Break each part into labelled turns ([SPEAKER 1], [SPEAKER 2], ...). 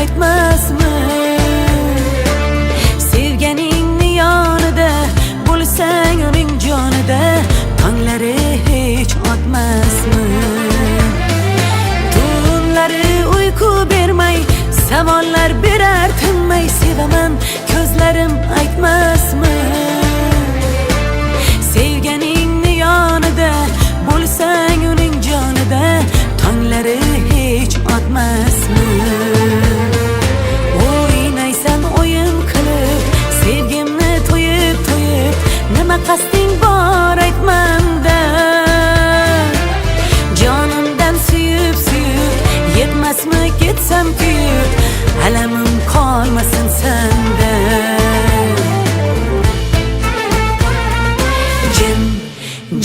[SPEAKER 1] aytmasmi? Sevganingni yonida bo'lsang uning jonida tonglari hech otmasmi? Tunlari uyqu bermay savollar berar tinmay, sevaman ko'zlarim aytmasmi? Sevganingni yonida bo'lsang uning jonida tonglari hech otmasmi? O'ynaysan o'yin qilib sevgimni to'yib to'yib, nima qasding bor aytmanda? Jonimdan suyib suyib yetmasmi ketsam kuyib, alamim qolmasin senda.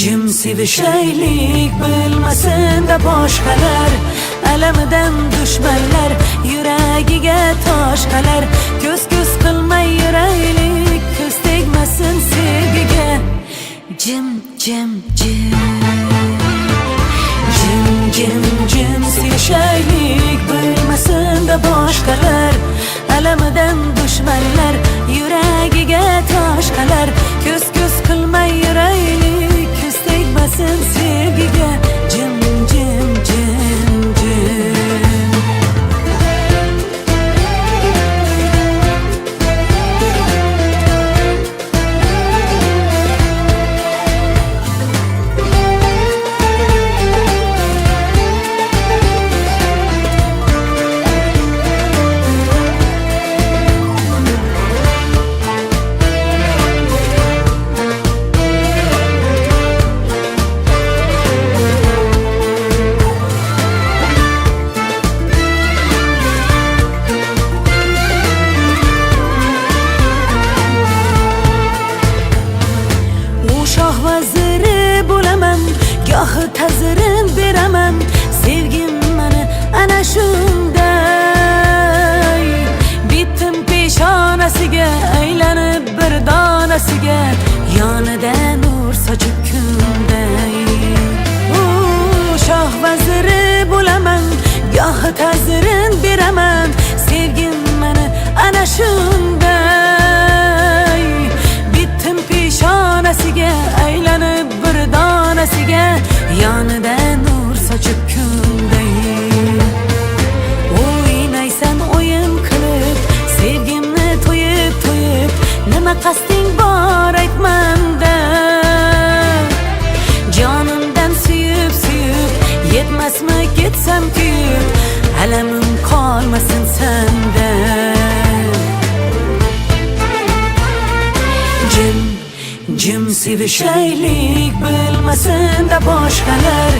[SPEAKER 1] Jim sevishaylik bilmasin-da boshqalar, alamidan dushmanlar yuragiga tosh qalar. Ko'z qilmay yuraylik, ko'z tegmasin sevgiga. Jim sevishaylik bilmasin-da boshqalar, alamidan dushmanlar yuragiga tosh qalar. Ko'z qilmay yuraylik, ko'z tegmasin sevgiga. Jim gohi ta'zirin beraman, sevgim mana ana shunday. Bittim peshonasiga aylanib bir donasiga, yonida nur sochib kunday. Shoh vaziri bo'laman, gohi ta'zirin beraman, sevgim mana ana shunday. Bittim peshonasiga aylanib bir donasiga, yonida nur sochib kunday. O'ynaysan o'yin qilib sevgimni to'yib to'yib, nima qasding bor aytmanda? Jonimdan suyib suyib yetmasmi ketsam kuyib, alamim qolmasin senda. Jim sevishaylik bilmasin-da boshqalar,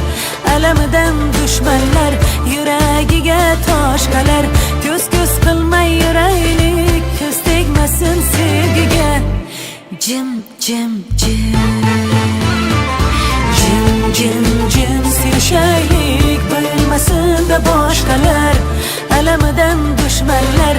[SPEAKER 1] alamidan dushmanlar yuragiga tosh qalar. Ko'z qilmay yuraylik, ko'z tegmasin sevgiga. Jim sevishaylik bilmasin-da boshqalar, alamidan dushmanlar